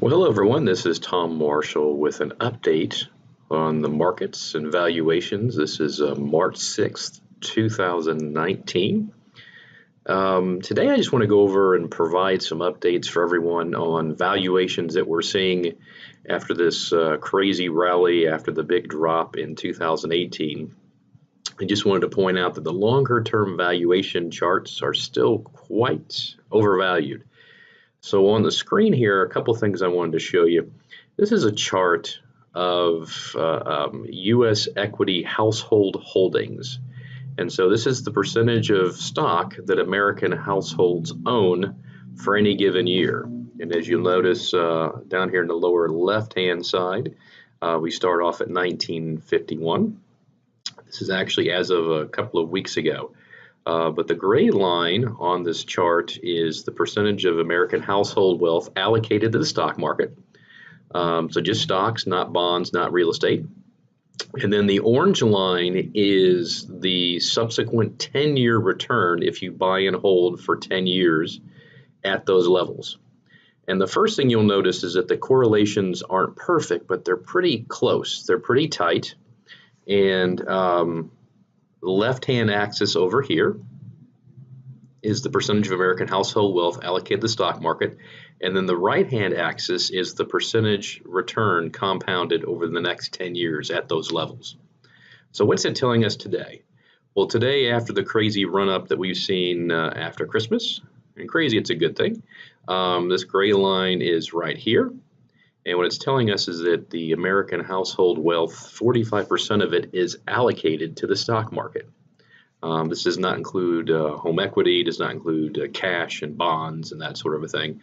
Well, hello everyone. This is Tom Marshall with an update on the markets and valuations. This is March 6th, 2019. Today I just want to go over and provide some updates for everyone on valuations that we're seeing after this crazy rally after the big drop in 2018. I just wanted to point out that the longer term valuation charts are still quite overvalued. So on the screen here, a couple things I wanted to show you. This is a chart of U.S. equity household holdings. And so this is the percentage of stock that American households own for any given year. And as you'll notice down here in the lower left-hand side, we start off at 1951. This is actually as of a couple of weeks ago. But the gray line on this chart is the percentage of American household wealth allocated to the stock market. So just stocks, not bonds, not real estate. And then the orange line is the subsequent 10-year return if you buy and hold for 10 years at those levels. And the first thing you'll notice is that the correlations aren't perfect, but they're pretty close. They're pretty tight. And the left-hand axis over here is the percentage of American household wealth allocated to the stock market, and then the right-hand axis is the percentage return compounded over the next 10 years at those levels. So what's it telling us today? Well, today, after the crazy run-up that we've seen after Christmas, and crazy, it's a good thing, this gray line is right here. And what it's telling us is that the American household wealth, 45% of it is allocated to the stock market. This does not include home equity, does not include cash and bonds and that sort of a thing.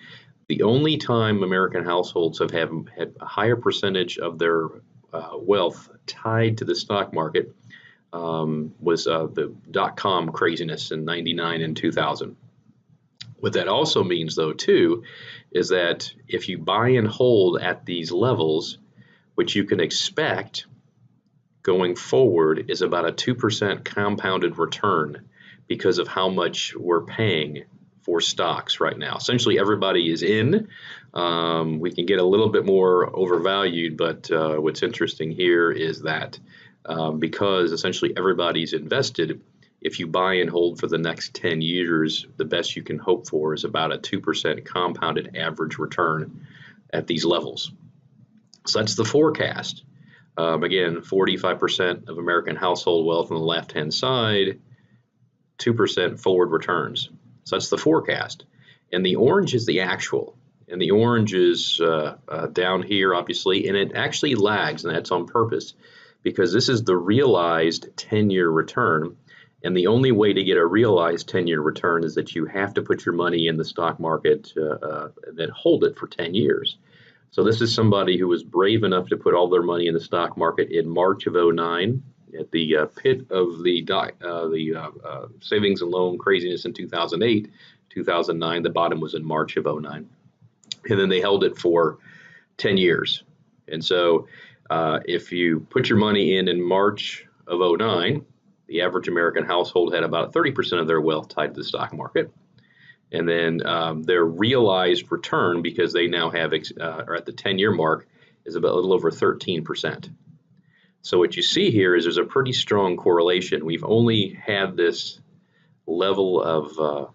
The only time American households have had a higher percentage of their wealth tied to the stock market was the dot-com craziness in '99 and 2000. What that also means, though, too, is that if you buy and hold at these levels, what you can expect going forward is about a 2% compounded return because of how much we're paying for stocks right now. Essentially, everybody is in. We can get a little bit more overvalued, but what's interesting here is that because essentially everybody's invested, if you buy and hold for the next 10 years, the best you can hope for is about a 2% compounded average return at these levels. So that's the forecast. Again, 45% of American household wealth on the left-hand side, 2% forward returns. So that's the forecast. And the orange is the actual. And the orange is down here, obviously, and it actually lags, and that's on purpose, because this is the realized 10-year return. And the only way to get a realized 10-year return is that you have to put your money in the stock market and then hold it for 10 years. So this is somebody who was brave enough to put all their money in the stock market in March of '09 at the pit of the savings and loan craziness in 2008, 2009. The bottom was in March of '09. And then they held it for 10 years. And so if you put your money in March of '09, the average American household had about 30% of their wealth tied to the stock market. And then their realized return, because they now have, or at the 10-year mark, is about a little over 13%. So what you see here is there's a pretty strong correlation. We've only had this level of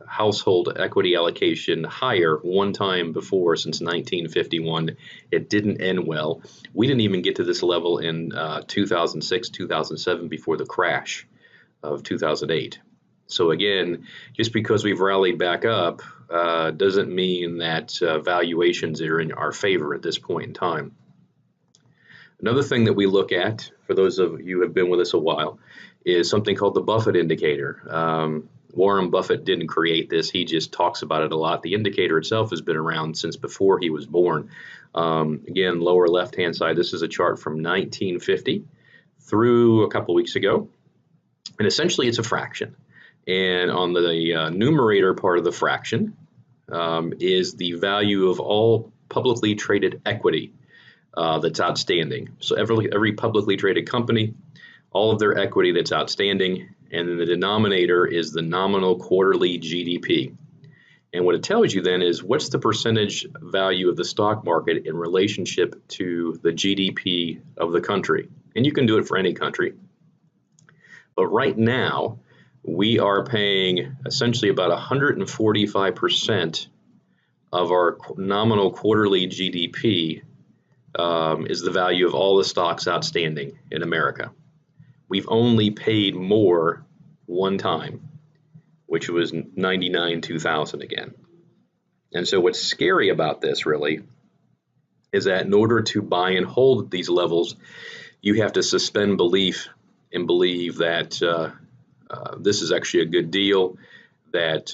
household equity allocation higher one time before since 1951. It didn't end well. We didn't even get to this level in 2006, 2007 before the crash of 2008. So again, just because we've rallied back up doesn't mean that valuations are in our favor at this point in time. Another thing that we look at, for those of you who have been with us a while, is something called the Buffett indicator. Warren Buffett didn't create this. He just talks about it a lot. The indicator itself has been around since before he was born. Again, lower left-hand side, this is a chart from 1950 through a couple weeks ago. And essentially, it's a fraction. And on the numerator part of the fraction is the value of all publicly traded equity that's outstanding. So every publicly traded company, all of their equity that's outstanding, and then the denominator is the nominal quarterly GDP. And what it tells you then is what's the percentage value of the stock market in relationship to the GDP of the country. And you can do it for any country. But right now, we are paying essentially about 145% of our nominal quarterly GDP is the value of all the stocks outstanding in America. We've only paid more one time, which was 99-2000 again. And so what's scary about this really is that in order to buy and hold at these levels, you have to suspend belief and believe that this is actually a good deal, that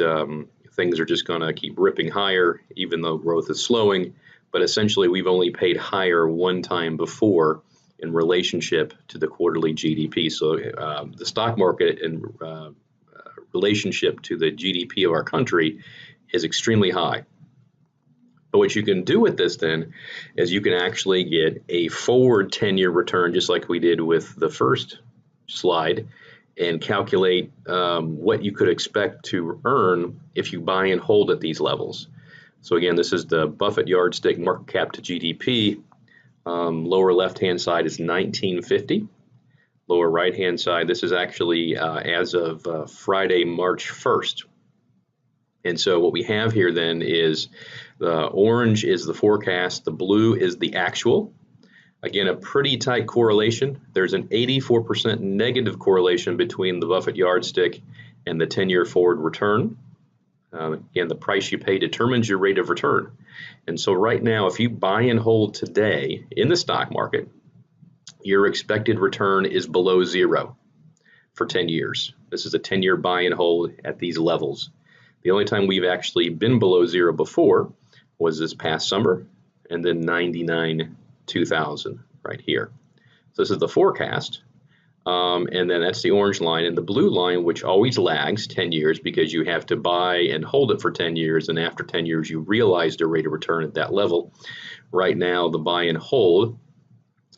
things are just going to keep ripping higher even though growth is slowing. But essentially, we've only paid higher one time before in relationship to the quarterly GDP. So the stock market in relationship to the GDP of our country is extremely high. But what you can do with this then is you can actually get a forward 10-year return, just like we did with the first slide, and calculate what you could expect to earn if you buy and hold at these levels. So again, this is the Buffett yardstick market cap to GDP. Lower left-hand side is 1950. Lower right-hand side, this is actually as of Friday, March 1st. And so what we have here then is the orange is the forecast, the blue is the actual. Again, a pretty tight correlation. There's an 84% negative correlation between the Buffett yardstick and the 10-year forward return. Again, the price you pay determines your rate of return. And so right now, if you buy and hold today in the stock market, your expected return is below zero for 10 years. This is a 10-year buy and hold at these levels. The only time we've actually been below zero before was this past summer, and then 99-2000 right here. So this is the forecast. And then that's the orange line, and the blue line, which always lags 10 years because you have to buy and hold it for 10 years, and after 10 years you realize the rate of return at that level. Right now, the buy and hold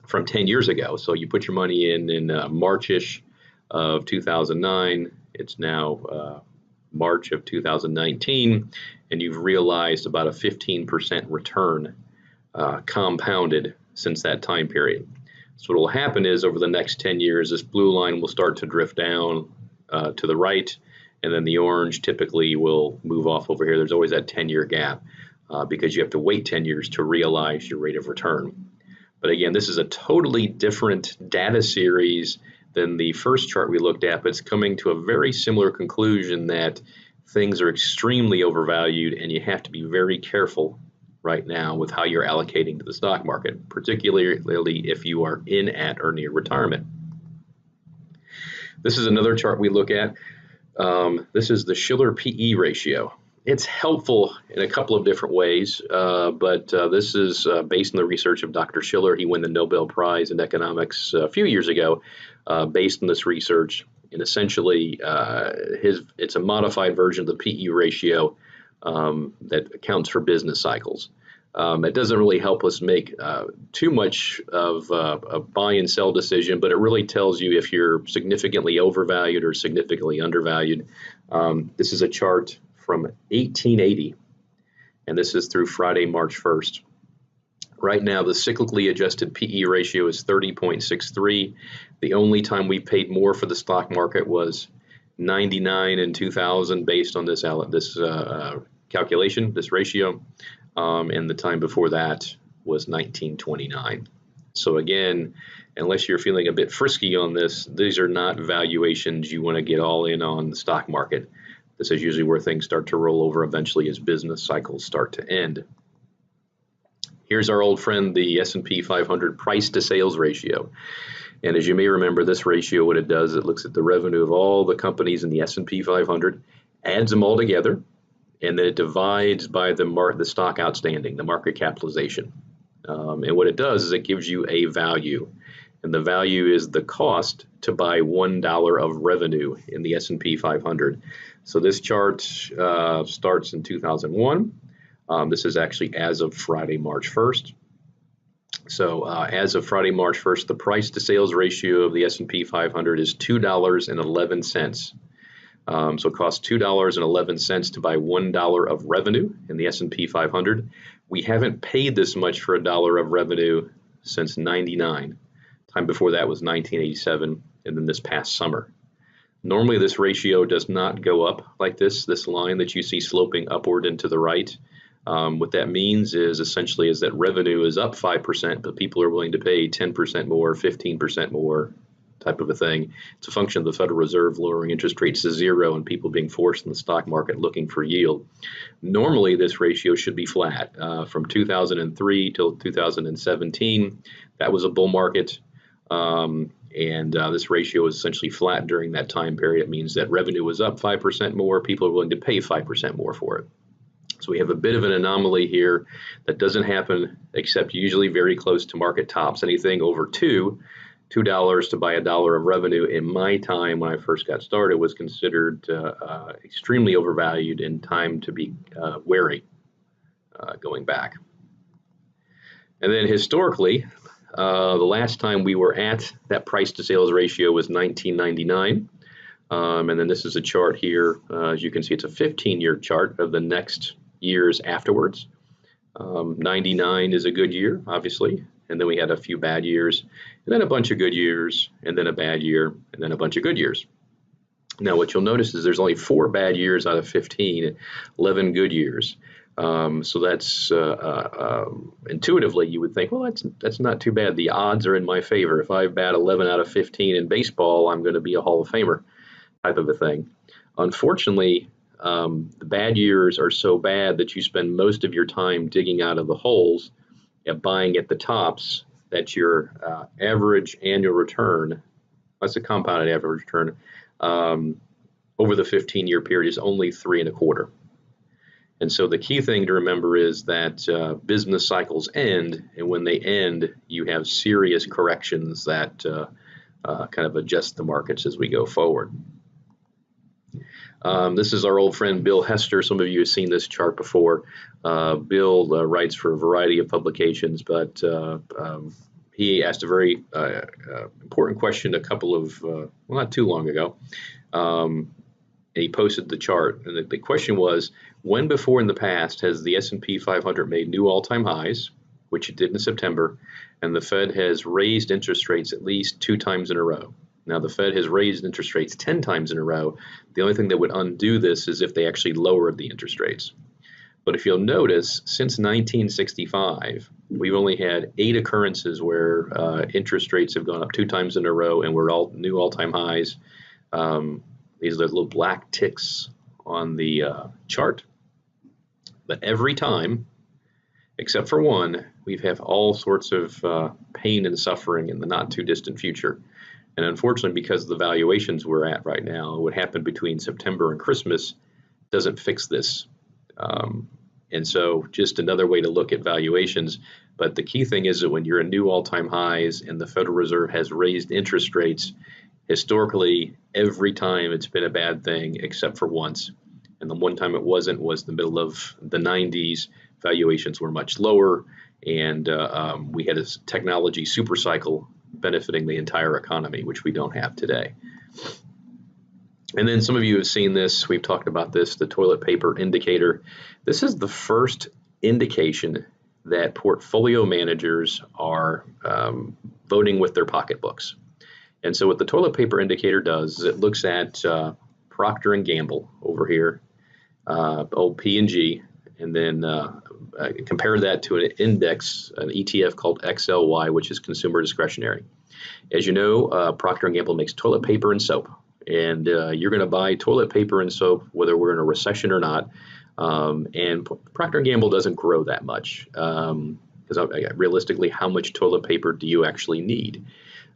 from 10 years ago, so you put your money in March-ish of 2009, it's now March of 2019, and you've realized about a 15% return compounded since that time period. So what will happen is over the next 10 years, this blue line will start to drift down to the right, and then the orange typically will move off over here. There's always that 10-year gap because you have to wait 10 years to realize your rate of return. But again, this is a totally different data series than the first chart we looked at, but it's coming to a very similar conclusion that things are extremely overvalued and you have to be very careful right now with how you're allocating to the stock market, particularly if you are in, at, or near retirement. This is another chart we look at. This is the Shiller PE ratio. It's helpful in a couple of different ways, but this is based on the research of Dr. Shiller. He won the Nobel Prize in economics a few years ago based on this research. And essentially, it's a modified version of the PE ratio that accounts for business cycles. It doesn't really help us make too much of a buy and sell decision, but it really tells you if you're significantly overvalued or significantly undervalued. This is a chart from 1880, and this is through Friday, March 1st. Right now, the cyclically adjusted PE ratio is 30.63. The only time we paid more for the stock market was 99 and 2000 based on this calculation, this ratio, and the time before that was 1929. So again, unless you're feeling a bit frisky on this, these are not valuations you want to get all in on the stock market. This is usually where things start to roll over eventually as business cycles start to end. Here's our old friend, the S&P 500 price to sales ratio. And as you may remember, this ratio, what it does, it looks at the revenue of all the companies in the S&P 500, adds them all together, and then it divides by the stock outstanding, the market capitalization. And what it does is it gives you a value. And the value is the cost to buy $1 of revenue in the S&P 500. So this chart starts in 2001. This is actually as of Friday, March 1st. So as of Friday, March 1st, the price to sales ratio of the S&P 500 is $2.11. So it costs $2.11 to buy $1 of revenue in the S&P 500. We haven't paid this much for $1 of revenue since '99. Time before that was 1987, and then this past summer. Normally, this ratio does not go up like this line that you see sloping upward and to the right. What that means is essentially is that revenue is up 5%, but people are willing to pay 10% more, 15% more, type of a thing. It's a function of the Federal Reserve lowering interest rates to zero and people being forced in the stock market looking for yield. Normally, this ratio should be flat. From 2003 till 2017, that was a bull market. This ratio is essentially flat during that time period. It means that revenue was up 5% more. People are willing to pay 5% more for it. So we have a bit of an anomaly here that doesn't happen except usually very close to market tops. Anything over $2 to buy $1 of revenue in my time when I first got started was considered extremely overvalued and time to be wary going back. And then historically, the last time we were at that price to sales ratio was 1999. And then this is a chart here. As you can see, it's a 15-year chart of the next years afterwards. 99 is a good year, obviously. And then we had a few bad years, and then a bunch of good years, and then a bad year, and then a bunch of good years. Now, what you'll notice is there's only 4 bad years out of 15, 11 good years. So that's intuitively you would think, well, that's not too bad. The odds are in my favor. If I bat 11 out of 15 in baseball, I'm going to be a Hall of Famer type of a thing. Unfortunately, the bad years are so bad that you spend most of your time digging out of the holes and buying at the tops, that your average annual return, that's a compounded average return, over the 15-year period is only 3.25. And so the key thing to remember is that business cycles end, and when they end, you have serious corrections that kind of adjust the markets as we go forward. This is our old friend Bill Hester. Some of you have seen this chart before. Bill writes for a variety of publications, but he asked a very important question a couple of, well, not too long ago. And he posted the chart, and the question was, when before in the past has the S&P 500 made new all-time highs, which it did in September, and the Fed has raised interest rates at least 2 times in a row? Now, the Fed has raised interest rates 10 times in a row. The only thing that would undo this is if they actually lowered the interest rates. But if you'll notice, since 1965, we've only had 8 occurrences where interest rates have gone up 2 times in a row and we're all new all-time highs. These are the little black ticks on the chart. But every time, except for one, we've had all sorts of pain and suffering in the not too distant future. And unfortunately, because of the valuations we're at right now, what happened between September and Christmas doesn't fix this. And so just another way to look at valuations. But the key thing is that when you're at new all-time highs and the Federal Reserve has raised interest rates, historically, every time it's been a bad thing except for once. And the one time it wasn't was the middle of the 90s. Valuations were much lower, and we had a technology supercycle benefiting the entire economy, which we don't have today. And then some of you have seen this. We've talked about this, the toilet paper indicator. This is the first indication that portfolio managers are voting with their pocketbooks. And so what the toilet paper indicator does is it looks at Procter & Gamble over here, old P&G, and then compare that to an index, an ETF called XLY, which is consumer discretionary. As you know, Procter & Gamble makes toilet paper and soap, and you're going to buy toilet paper and soap whether we're in a recession or not. And Procter & Gamble doesn't grow that much, because realistically, how much toilet paper do you actually need?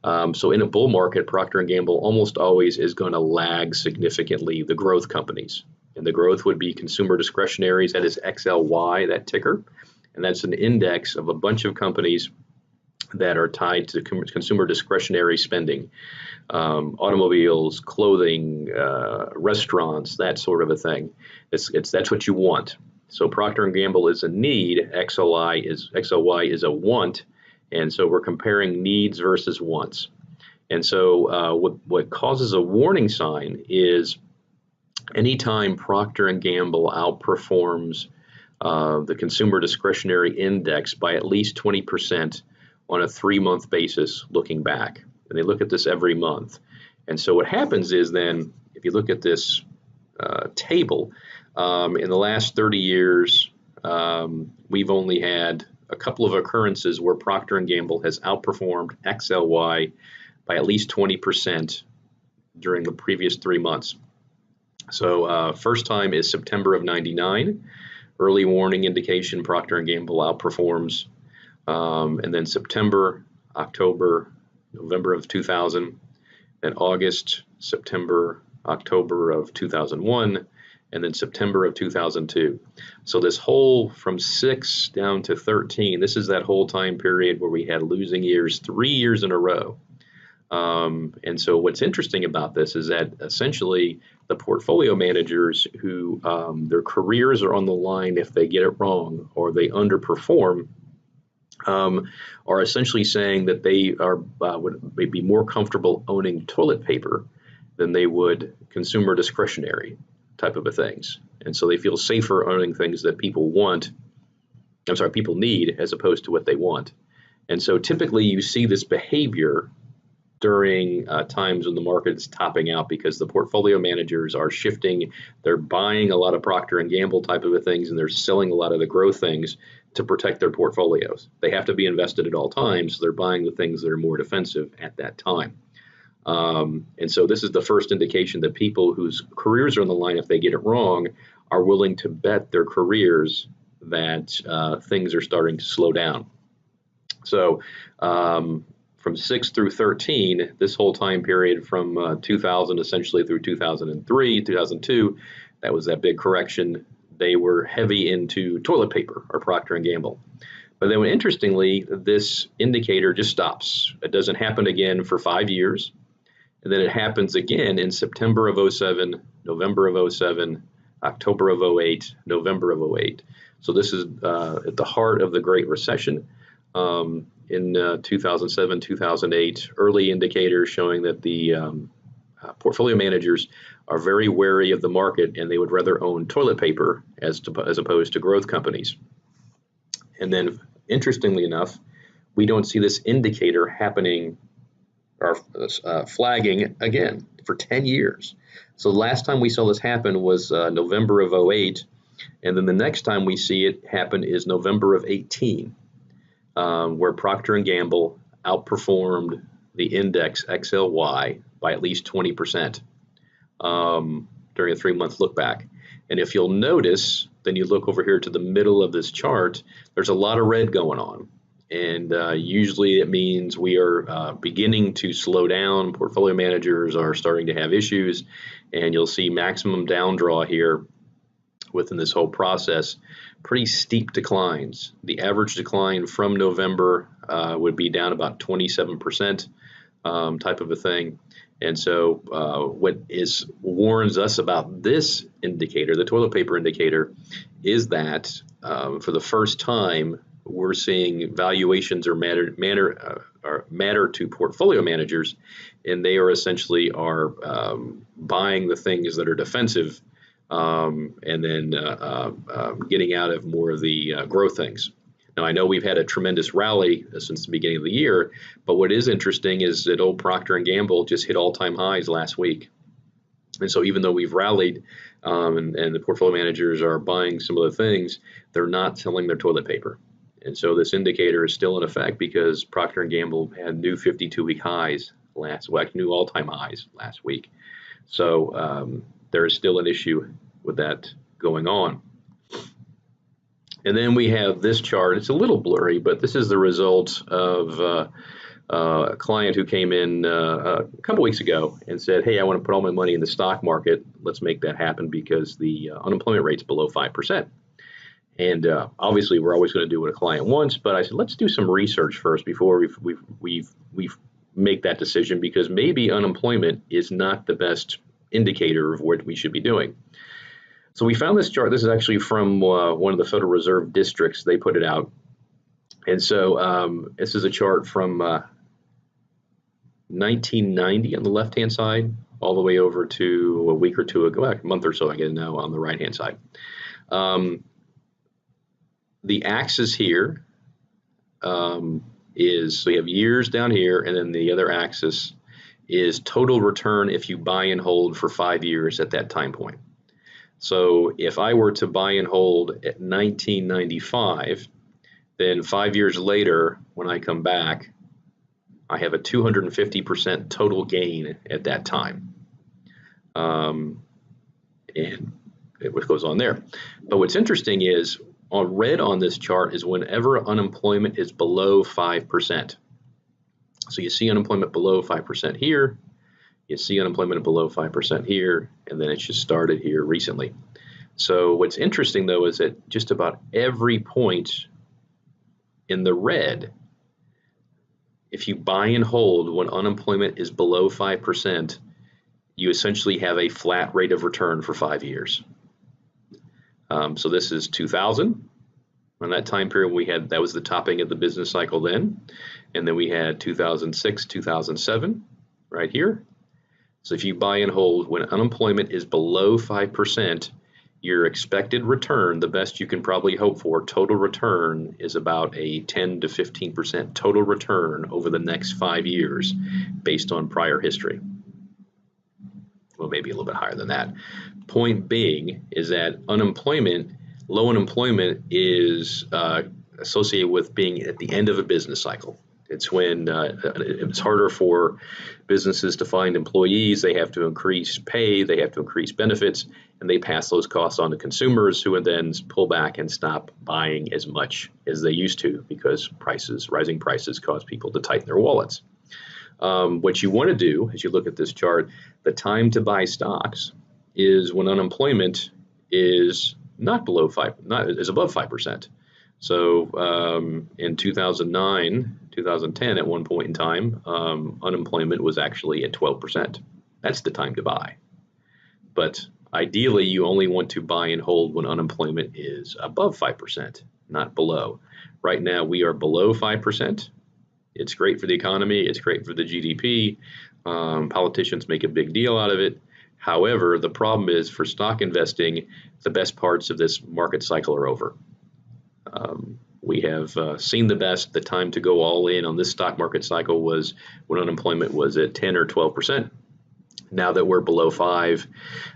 So in a bull market, Procter & Gamble almost always is going to lag significantly the growth companies. And the growth would be consumer discretionaries. That is XLY, that ticker. And that's an index of a bunch of companies that are tied to consumer discretionary spending. Automobiles, clothing, restaurants, that sort of a thing. That's what you want. So Procter & Gamble is a need. XLY is a want. And so we're comparing needs versus wants. And so what causes a warning sign is anytime Procter & Gamble outperforms the consumer discretionary index by at least 20% on a 3-month basis looking back. And they look at this every month. And so what happens is then, if you look at this table, in the last 30 years, we've only had a couple of occurrences where Procter & Gamble has outperformed XLY by at least 20% during the previous 3 months. So first time is September of '99. Early warning indication Procter & Gamble outperforms. And then September, October, November of 2000, then August, September, October of 2001, and then September of 2002. So this whole from 6 down to 13, this is that whole time period where we had losing years 3 years in a row. And so what's interesting about this is that essentially the portfolio managers who their careers are on the line if they get it wrong or they underperform are essentially saying that they are would be more comfortable owning toilet paper than they would consumer discretionary type of things. And so they feel safer owning things that people people need as opposed to what they want. And so typically you see this behavior during times when the market is topping out because the portfolio managers are shifting. They're buying a lot of Procter & Gamble type of things and they're selling a lot of the growth things to protect their portfolios. They have to be invested at all times, so they're buying the things that are more defensive at that time. And so this is the first indication that people whose careers are on the line, if they get it wrong, are willing to bet their careers that things are starting to slow down. So from 6 through 13, this whole time period from 2000 essentially through 2003, 2002, that was that big correction. They were heavy into toilet paper or Procter & Gamble. But then interestingly, this indicator just stops. It doesn't happen again for 5 years. And then it happens again in September of 07, November of 07, October of 08, November of 08. So this is at the heart of the Great Recession. In 2007, 2008, early indicators showing that the portfolio managers are very wary of the market and they would rather own toilet paper as opposed to growth companies. And then, interestingly enough, we don't see this indicator happening or flagging again for 10 years. So the last time we saw this happen was November of 08, and then the next time we see it happen is November of 18. Where Procter & Gamble outperformed the index XLY by at least 20% during a 3-month look back. And if you'll notice, then you look over here to the middle of this chart, there's a lot of red going on. And usually it means we are beginning to slow down. Portfolio managers are starting to have issues, and you'll see maximum down draw here within this whole process. Pretty steep declines. The average decline from November would be down about 27% type of a thing. And so what warns us about this indicator, the toilet paper indicator, is that for the first time, we're seeing valuations matter to portfolio managers, and they are essentially buying the things that are defensive and then getting out of more of the growth things. Now, I know we've had a tremendous rally since the beginning of the year, but what is interesting is that old Procter & Gamble just hit all-time highs last week. And so even though we've rallied and the portfolio managers are buying some of the things, they're not selling their toilet paper. And so this indicator is still in effect because Procter & Gamble had new 52-week highs new all-time highs last week. So there is still an issue with that going on. And then we have this chart. It's a little blurry, but this is the result of a client who came in a couple weeks ago and said, hey, I want to put all my money in the stock market. Let's make that happen because the unemployment rate's below 5%. And obviously, we're always going to do what a client wants. But I said, let's do some research first before we make that decision, because maybe unemployment is not the best indicator of what we should be doing. So we found this chart. This is actually from one of the Federal Reserve districts. They put it out. And so this is a chart from 1990 on the left-hand side all the way over to a week or two ago, a month or so ago now on the right-hand side. The axis here is, so you have years down here, and then the other axis is total return if you buy and hold for 5 years at that time point. So if I were to buy and hold at 1995, then 5 years later, when I come back, I have a 250% total gain at that time. And it goes on there. But what's interesting is, on red on this chart is whenever unemployment is below 5%. So you see unemployment below 5% here, you see unemployment below 5% here, and then it just started here recently. So what's interesting though is that just about every point in the red, if you buy and hold when unemployment is below 5%, you essentially have a flat rate of return for 5 years. So this is 2000. On that time period, that was the topping of the business cycle then. And then we had 2006, 2007 right here. So if you buy and hold when unemployment is below 5%, your expected return, the best you can probably hope for, total return is about a 10 to 15% total return over the next 5 years based on prior history. Well, maybe a little bit higher than that. Point being is that low unemployment is associated with being at the end of a business cycle. It's when it's harder for businesses to find employees. They have to increase pay, they have to increase benefits, and they pass those costs on to consumers, who would then pull back and stop buying as much as they used to because rising prices cause people to tighten their wallets. What you want to do, as you look at this chart, the time to buy stocks is when unemployment is above 5%. So in 2009, 2010, at one point in time, unemployment was actually at 12%. That's the time to buy. But ideally, you only want to buy and hold when unemployment is above 5%, not below. Right now, we are below 5%. It's great for the economy. It's great for the GDP. Politicians make a big deal out of it. However, the problem is for stock investing, the best parts of this market cycle are over. We have seen the best. The time to go all in on this stock market cycle was when unemployment was at 10 or 12%. Now that we're below 5,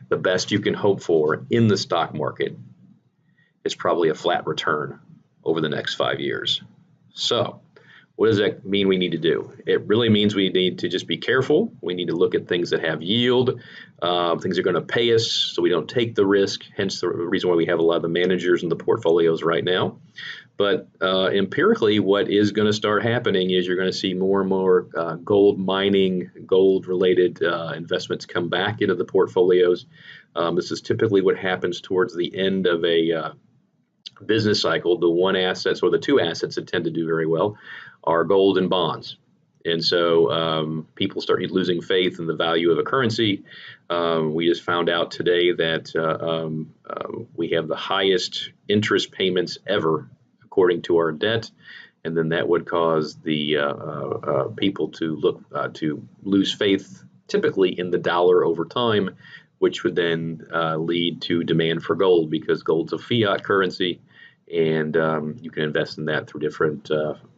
the best you can hope for in the stock market is probably a flat return over the next 5 years. So what does that mean we need to do? It really means we need to just be careful. We need to look at things that have yield, things that are going to pay us so we don't take the risk, hence the reason why we have a lot of the managers in the portfolios right now. But empirically, what is going to start happening is you're going to see more and more gold mining, gold-related investments come back into the portfolios. This is typically what happens towards the end of a business cycle. The one assets or the two assets that tend to do very well are gold and bonds. And so people start losing faith in the value of a currency. We just found out today that we have the highest interest payments ever according to our debt, and then that would cause the people to lose faith typically in the dollar over time, which would then lead to demand for gold, because gold's a fiat currency, and you can invest in that through different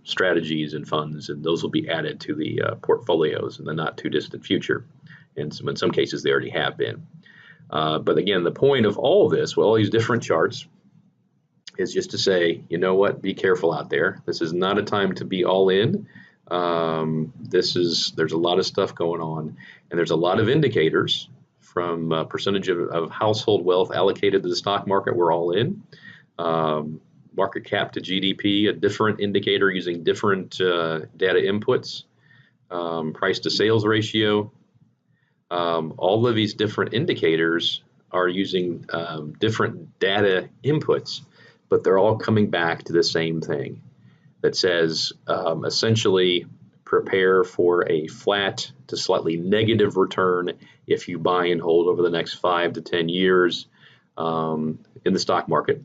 strategies and funds, and those will be added to the portfolios in the not too distant future. And so in some cases they already have been. But again, the point of all this, well, all these different charts, is just to say, you know what, be careful out there. This is not a time to be all in. There's a lot of stuff going on, and there's a lot of indicators from percentage of household wealth allocated to the stock market. We're all in. Market cap to GDP, a different indicator using different data inputs, price to sales ratio. All of these different indicators are using different data inputs, but they're all coming back to the same thing that says essentially prepare for a flat to slightly negative return if you buy and hold over the next 5 to 10 years in the stock market.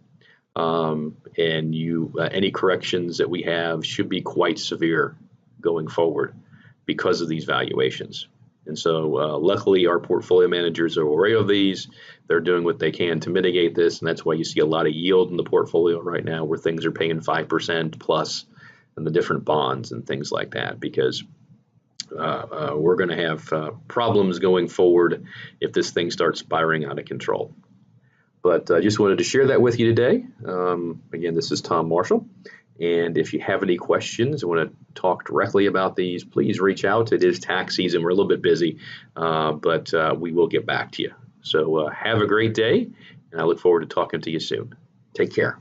And any corrections that we have should be quite severe going forward because of these valuations. And so luckily our portfolio managers are aware of these. They're doing what they can to mitigate this, and that's why you see a lot of yield in the portfolio right now where things are paying 5% plus in the different bonds and things like that, because we're going to have problems going forward if this thing starts spiraling out of control. But I just wanted to share that with you today. Again, this is Tom Marshall. And if you have any questions, want to talk directly about these, please reach out. It is tax season. We're a little bit busy, but we will get back to you. So have a great day, and I look forward to talking to you soon. Take care.